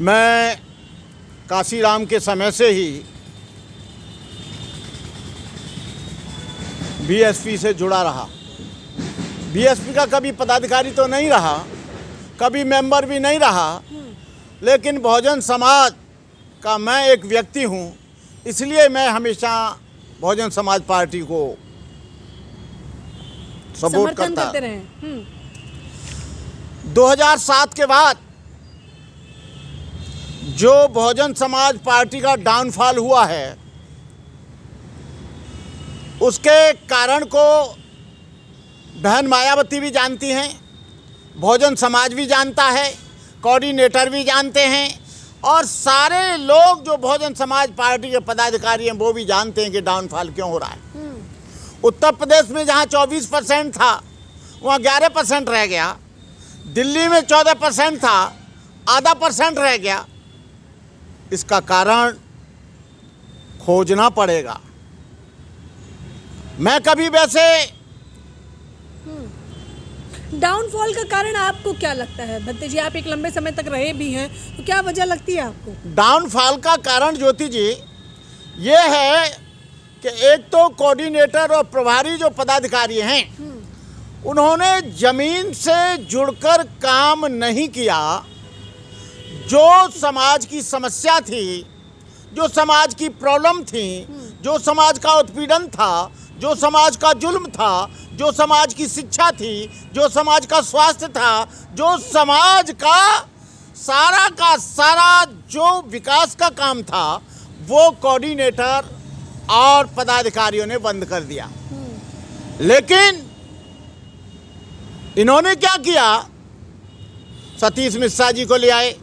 मैं काशीराम के समय से ही बीएसपी से जुड़ा रहा। बीएसपी का कभी पदाधिकारी तो नहीं रहा, कभी मेंबर भी नहीं रहा, लेकिन बहुजन समाज का मैं एक व्यक्ति हूं, इसलिए मैं हमेशा बहुजन समाज पार्टी को सपोर्ट करता। 2007 के बाद जो बहुजन समाज पार्टी का डाउनफॉल हुआ है, उसके कारण को बहन मायावती भी जानती हैं, बहुजन समाज भी जानता है, कोऑर्डिनेटर भी जानते हैं और सारे लोग जो बहुजन समाज पार्टी के पदाधिकारी हैं वो भी जानते हैं कि डाउनफॉल क्यों हो रहा है। उत्तर प्रदेश में जहां 24% था वहां 11% रह गया, दिल्ली में 14% था, आधा % रह गया। इसका कारण खोजना पड़ेगा। मैं कभी वैसे डाउनफॉल का कारण आपको क्या लगता है भत्ते जी? आप एक लंबे समय तक रहे भी हैं, तो क्या वजह लगती है आपको? डाउनफॉल का कारण ज्योति जी ये है कि एक तो कोऑर्डिनेटर और प्रभारी जो पदाधिकारी हैं उन्होंने जमीन से जुड़कर काम नहीं किया। जो समाज की समस्या थी, जो समाज की प्रॉब्लम थी, जो समाज का उत्पीड़न था, जो समाज का जुल्म था, जो समाज की शिक्षा थी, जो समाज का स्वास्थ्य था, जो समाज का सारा जो विकास का काम था, वो कोऑर्डिनेटर और पदाधिकारियों ने बंद कर दिया। लेकिन इन्होंने क्या किया, सतीश मिश्रा जी को ले आए,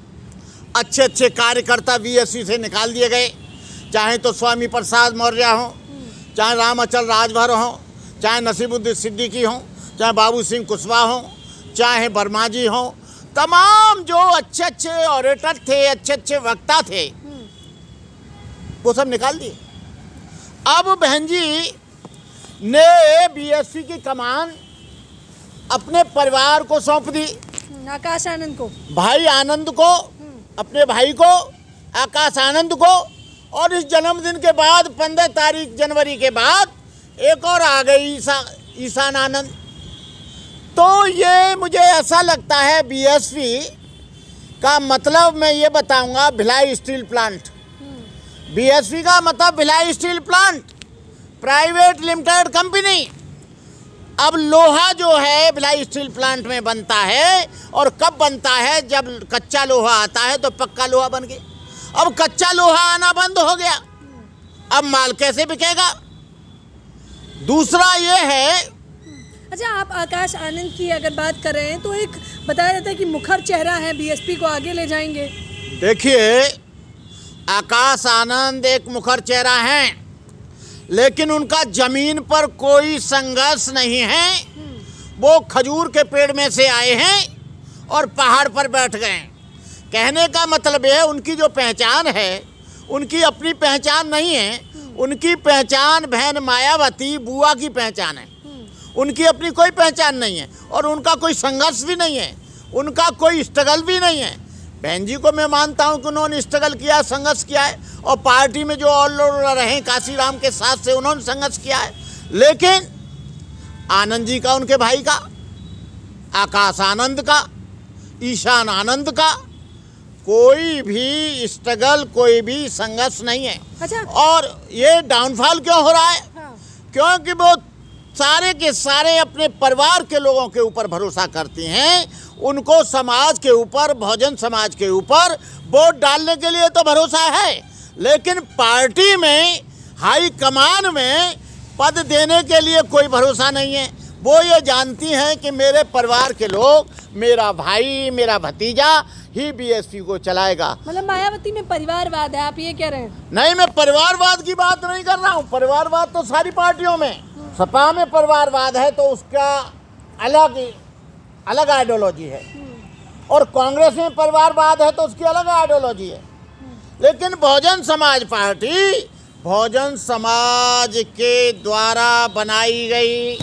अच्छे अच्छे कार्यकर्ता बीएसपी से निकाल दिए गए, चाहे तो स्वामी प्रसाद मौर्य हों, चाहे रामअचल राजभर हों, चाहे नसीमुद्दीन सिद्दीकी हों, चाहे बाबू सिंह कुशवाहा हों, चाहे वर्मा जी हों, तमाम जो अच्छे अच्छे ऑरेटर थे, अच्छे अच्छे वक्ता थे, वो सब निकाल दिए। अब बहन जी ने बीएसपी की कमान अपने परिवार को सौंप दी, आकाश आनंद को, भाई आनंद को, अपने भाई को, आकाश आनंद को। और इस जन्मदिन के बाद 15 तारीख जनवरी के बाद एक और आ गई ईशान आनंद। तो ये मुझे ऐसा लगता है बीएसपी का मतलब मैं ये बताऊंगा, भिलाई स्टील प्लांट। बीएसपी का मतलब Bhilai steel plant, private limited company. अब लोहा जो है भिलाई स्टील प्लांट में बनता है, और कब बनता है? जब कच्चा लोहा आता है तो पक्का लोहा बन गया। अब कच्चा लोहा आना बंद हो गया, अब माल कैसे बिकेगा? दूसरा ये है, अच्छा, आप आकाश आनंद की अगर बात कर रहे हैं तो एक बताया जाता है कि मुखर चेहरा है, बीएसपी को आगे ले जाएंगे। देखिए, आकाश आनंद एक मुखर चेहरा हैं, लेकिन उनका जमीन पर कोई संघर्ष नहीं है। वो खजूर के पेड़ में से आए हैं और पहाड़ पर बैठ गए। कहने का मतलब है उनकी जो पहचान है, उनकी अपनी पहचान नहीं है। उनकी पहचान बहन मायावती बुआ की पहचान है, उनकी अपनी कोई पहचान नहीं है, और उनका कोई संघर्ष भी नहीं है, उनका कोई स्ट्रगल भी नहीं है। बहन जी को मैं मानता हूं कि उन्होंने स्ट्रगल किया, संघर्ष किया है, और पार्टी में जो और लोग रहे काशीराम के साथ से उन्होंने संघर्ष किया है। लेकिन आनंद जी का, उनके भाई का, आकाश आनंद का, ईशान आनंद का कोई भी स्ट्रगल, कोई भी संघर्ष नहीं है। अच्छा। और ये डाउनफॉल क्यों हो रहा है? हाँ। क्योंकि वो सारे के सारे अपने परिवार के लोगों के ऊपर भरोसा करती हैं। उनको समाज के ऊपर, बहुजन समाज के ऊपर वोट डालने के लिए तो भरोसा है, लेकिन पार्टी में, हाई कमान में पद देने के लिए कोई भरोसा नहीं है। वो ये जानती हैं कि मेरे परिवार के लोग, मेरा भाई, मेरा भतीजा ही बीएसपी को चलाएगा। मतलब मायावती में परिवारवाद है, आप ये कह रहे हैं? नहीं, मैं परिवारवाद की बात नहीं कर रहा हूँ। परिवारवाद तो सारी पार्टियों में, सपा में परिवारवाद है तो उसका अलग आइडियोलॉजी है, और कांग्रेस में परिवारवाद है तो उसकी अलग आइडियोलॉजी है। लेकिन बहुजन समाज पार्टी, बहुजन समाज के द्वारा बनाई गई।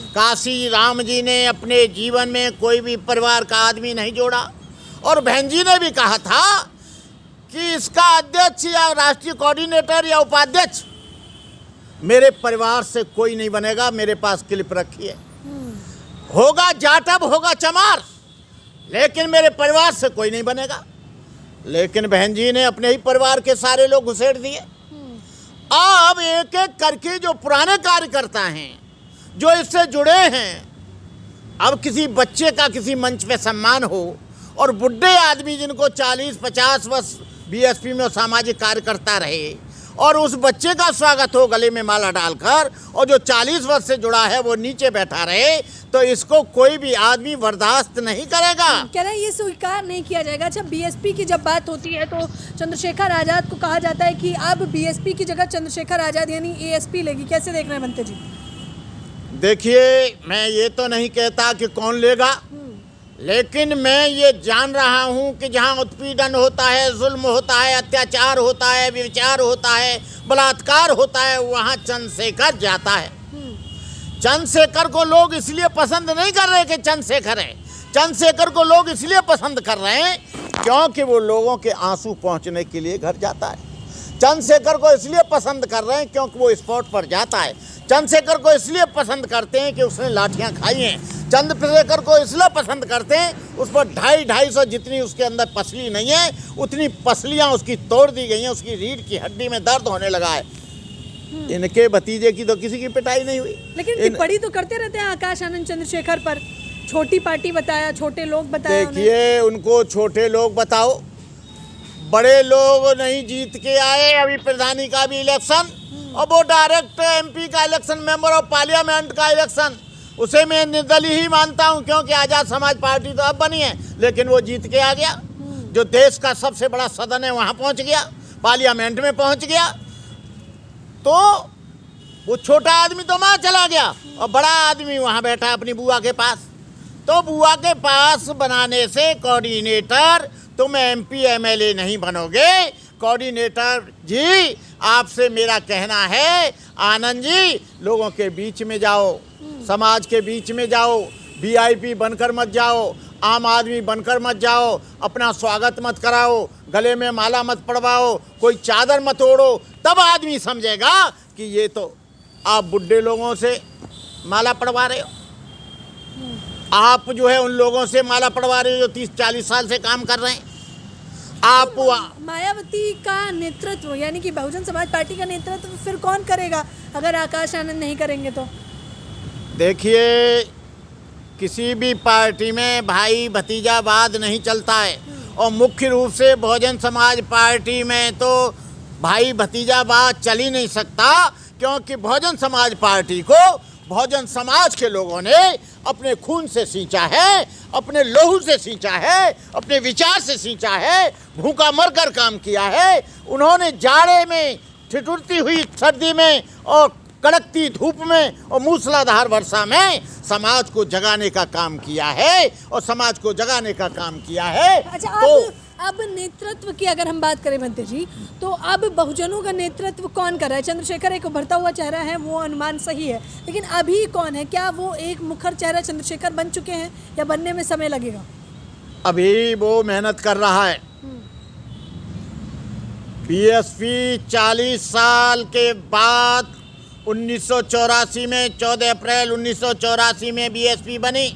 काशीराम जी ने अपने जीवन में कोई भी परिवार का आदमी नहीं जोड़ा, और बहन जी ने भी कहा था कि इसका अध्यक्ष या राष्ट्रीय कोऑर्डिनेटर या उपाध्यक्ष मेरे परिवार से कोई नहीं बनेगा। मेरे पास क्लिप रखी है, होगा जाटव, होगा चमार, लेकिन मेरे परिवार से कोई नहीं बनेगा। लेकिन बहन जी ने अपने ही परिवार के सारे लोग घुसेड़ दिए। अब एक एक करके जो पुराने कार्यकर्ता हैं, जो इससे जुड़े हैं, अब किसी बच्चे का किसी मंच पे सम्मान हो और बुढ़े आदमी जिनको 40-50 वर्ष बीएसपी में सामाजिक कार्यकर्ता रहे और उस बच्चे का स्वागत हो गले में माला डालकर, और जो 40 वर्ष से जुड़ा है वो नीचे बैठा रहे, तो इसको कोई भी आदमी बर्दाश्त नहीं करेगा। कह रहे हैं ये स्वीकार नहीं किया जाएगा। अच्छा, बीएसपी की जब बात होती है तो चंद्रशेखर आज़ाद को कहा जाता है कि अब बीएसपी की जगह चंद्रशेखर आज़ाद यानी एएसपी लेगी, कैसे देख रहे हैं बनते जी? देखिए, मैं ये तो नहीं कहता कि कौन लेगा, लेकिन मैं ये जान रहा हूँ कि जहाँ उत्पीड़न होता है, जुल्म होता है, अत्याचार होता है, व्यभिचार होता है, बलात्कार होता है, वहाँ चंद्रशेखर जाता है। चंद्रशेखर को लोग इसलिए पसंद नहीं कर रहे कि चंद्रशेखर है। चंद्रशेखर को लोग इसलिए पसंद कर रहे हैं क्योंकि वो लोगों के आंसू पहुँचने के लिए घर जाता है। चंद्रशेखर को इसलिए पसंद कर रहे हैं क्योंकि वो स्पॉट पर जाता है। चंद्रशेखर को इसलिए पसंद करते हैं कि उसने लाठियां खाई हैं। चंद्रशेखर को इसलिए पसंद करते हैं, उस पर 250-250 जितनी उसके अंदर पसली नहीं है, उतनी पसलियां उसकी तोड़ दी गई हैं, उसकी रीढ़ की हड्डी में दर्द होने लगा है। इनके भतीजे की तो किसी की पिटाई नहीं हुई, लेकिन टिप्पणी तो करते रहते हैं आकाश आनंद चंद्रशेखर पर। छोटी पार्टी बताया, छोटे लोग बताया। देखिए, उनको छोटे लोग बताओ, बड़े लोग नहीं जीत के आए अभी प्रधानी का भी इलेक्शन, और वो डायरेक्ट एमपी का इलेक्शन, मेंबर ऑफ पार्लियामेंट का इलेक्शन, उसे मैं निर्दलीय ही मानता हूं, क्योंकि आज़ाद समाज पार्टी तो अब बनी है, लेकिन वो जीत के आ गया। जो देश का सबसे बड़ा सदन है वहां पहुंच गया, पार्लियामेंट में पहुंच गया। तो वो छोटा आदमी तो वहां चला गया और बड़ा आदमी वहां बैठा अपनी बुआ के पास। तो बुआ के पास बनाने से कोऑर्डिनेटर तुम एमपी एमएलए नहीं बनोगे। कोऑर्डिनेटर जी, आपसे मेरा कहना है, आनंद जी, लोगों के बीच में जाओ, समाज के बीच में जाओ, वीआईपी बनकर मत जाओ, आम आदमी बनकर मत जाओ, अपना स्वागत मत कराओ, गले में माला मत पड़वाओ, कोई चादर मत ओढ़ो, तब आदमी समझेगा कि ये तो आप बुढ़े लोगों से माला पड़वा रहे हो। आप जो है उन लोगों से माला पड़वा रहे हो जो 30-40 साल से काम कर रहे हैं। आप मायावती का नेतृत्व यानी कि बहुजन समाज पार्टी का नेतृत्व फिर कौन करेगा अगर आकाश आनंद नहीं करेंगे तो? देखिए, किसी भी पार्टी में भाई भतीजावाद नहीं चलता है, और मुख्य रूप से बहुजन समाज पार्टी में तो भाई भतीजावाद चल ही नहीं सकता, क्योंकि बहुजन समाज पार्टी को बहुजन समाज के लोगों ने अपने खून से सींचा है, अपने लहू से सींचा है, अपने विचार से सींचा है, भूखा मरकर काम किया है। उन्होंने जाड़े में, ठिठुरती हुई सर्दी में और कड़कती धूप में और मूसलाधार वर्षा में समाज को जगाने का काम किया है, और समाज को जगाने का काम किया है। अच्छा, तो अब नेतृत्व की अगर हम बात करें बनते जी, तो अब बहुजनों का नेतृत्व कौन कर रहा है? चंद्रशेखर एक उभरता हुआ चेहरा है, वो अनुमान सही है, लेकिन अभी कौन है? क्या वो एक मुखर चेहरा चंद्रशेखर बन चुके हैं या बनने में समय लगेगा? अभी वो मेहनत कर रहा है। बीएसपी 40 साल के बाद 1984 में 14 अप्रैल 1984 में बीएसपी बनी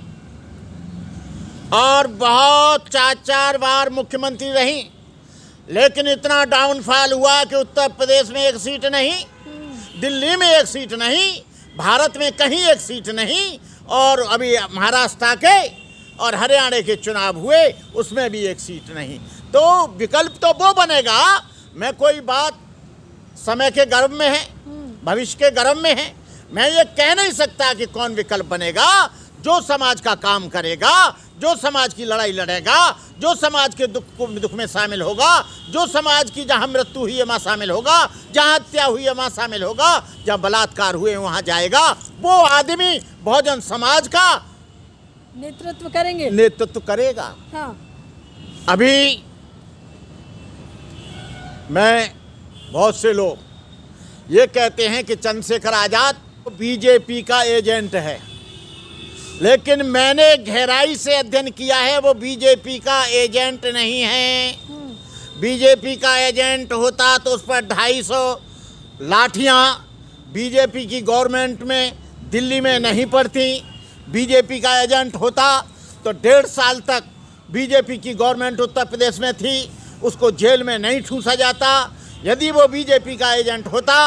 और बहुत 4 बार मुख्यमंत्री रही, लेकिन इतना डाउनफॉल हुआ कि उत्तर प्रदेश में 1 सीट नहीं, दिल्ली में 1 सीट नहीं, भारत में कहीं 1 सीट नहीं, और अभी महाराष्ट्र के और हरियाणा के चुनाव हुए, उसमें भी 1 सीट नहीं। तो विकल्प तो वो बनेगा। मैं कोई बात समय के गर्भ में है, भविष्य के गर्भ में है, मैं ये कह नहीं सकता कि कौन विकल्प बनेगा। जो समाज का काम करेगा, जो समाज की लड़ाई लड़ेगा, जो समाज के दुख में शामिल होगा, जो समाज की जहाँ मृत्यु हुई है वहाँ शामिल होगा, जहाँ हत्या हुई है वहाँ शामिल होगा, जहाँ बलात्कार हुए वहाँ जाएगा, वो आदमी बहुजन समाज का नेतृत्व करेंगे, नेतृत्व करेगा। हाँ। अभी मैं बहुत से लोग ये कहते हैं कि चंद्रशेखर आज़ाद बीजेपी का एजेंट है, लेकिन मैंने गहराई से अध्ययन किया है, वो बीजेपी का एजेंट नहीं है। बीजेपी का एजेंट होता तो उस पर 250 लाठियां बीजेपी की गवर्नमेंट में दिल्ली में नहीं पड़ती। बीजेपी का एजेंट होता तो 1.5 साल तक बीजेपी की गवर्नमेंट उत्तर प्रदेश में थी, उसको जेल में नहीं ठूंसा जाता। यदि वो बीजेपी का एजेंट होता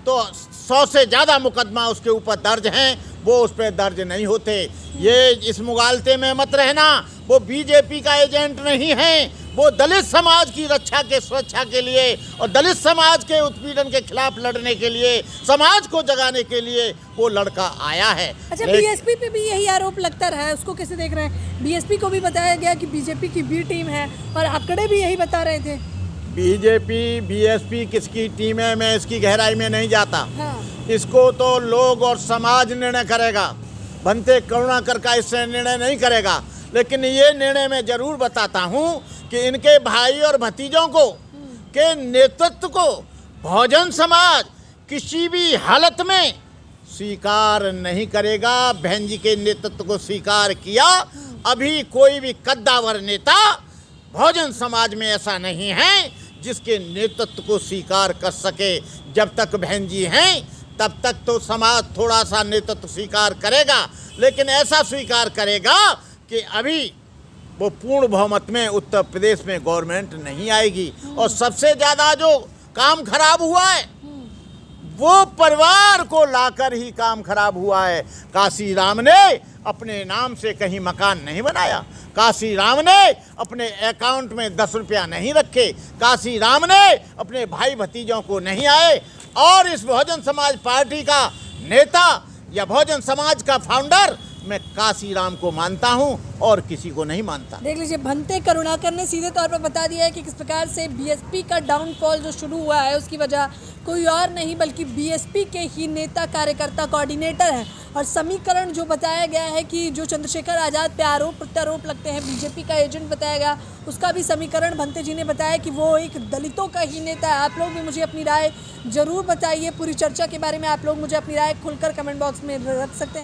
तो 100 से ज़्यादा मुकदमा उसके ऊपर दर्ज हैं, वो उस पर दर्ज नहीं होते। ये इस मुगालते में मत रहना, वो बीजेपी का एजेंट नहीं है, वो दलित समाज की रक्षा के सुरक्षा के लिए और दलित समाज के उत्पीड़न के खिलाफ लड़ने के लिए, समाज को जगाने के लिए वो लड़का आया है। अच्छा, बीएसपी पे भी यही आरोप लगता रहा है, उसको कैसे देख रहे हैं? बीएसपी को भी बताया गया कि बीजेपी की बी टीम है और आंकड़े भी यही बता रहे थे। बीजेपी बीएसपी किसकी टीम है, मैं इसकी गहराई में नहीं जाता। हाँ। इसको तो लोग और समाज निर्णय करेगा, बनते करुणाकर का इससे निर्णय नहीं करेगा। लेकिन ये निर्णय मैं जरूर बताता हूँ कि इनके भाई और भतीजों को के नेतृत्व को बहुजन समाज किसी भी हालत में स्वीकार नहीं करेगा। बहन जी के नेतृत्व को स्वीकार किया, अभी कोई भी कद्दावर नेता बहुजन समाज में ऐसा नहीं है जिसके नेतृत्व को स्वीकार कर सके। जब तक बहन जी हैं तब तक तो समाज थोड़ा सा नेतृत्व स्वीकार करेगा, लेकिन ऐसा स्वीकार करेगा कि अभी वो पूर्ण बहुमत में उत्तर प्रदेश में गवर्नमेंट नहीं आएगी। और सबसे ज़्यादा जो काम खराब हुआ है वो परिवार को लाकर ही काम खराब हुआ है। काशी राम ने अपने नाम से कहीं मकान नहीं बनाया, काशी राम ने अपने अकाउंट में 10 रुपया नहीं रखे, काशी राम ने अपने भाई भतीजों को नहीं आए। और इस बहुजन समाज पार्टी का नेता या बहुजन समाज का फाउंडर मैं काशी राम को मानता हूं और किसी को नहीं मानता। देख लीजिए, भंते करुणाकर ने सीधे तौर पर बता दिया है कि किस प्रकार से बीएसपी का डाउनफॉल जो शुरू हुआ है उसकी वजह कोई और नहीं बल्कि बीएसपी के ही नेता कार्यकर्ता कोऑर्डिनेटर हैं। और समीकरण जो बताया गया है कि जो चंद्रशेखर आज़ाद पे आरोप प्रत्यारोप लगते हैं, बीजेपी का एजेंट बताया गया, उसका भी समीकरण भंते जी ने बताया कि वो एक दलितों का ही नेता है। आप लोग भी मुझे अपनी राय ज़रूर बताइए, पूरी चर्चा के बारे में आप लोग मुझे अपनी राय खुलकर कमेंट बॉक्स में रख सकते हैं।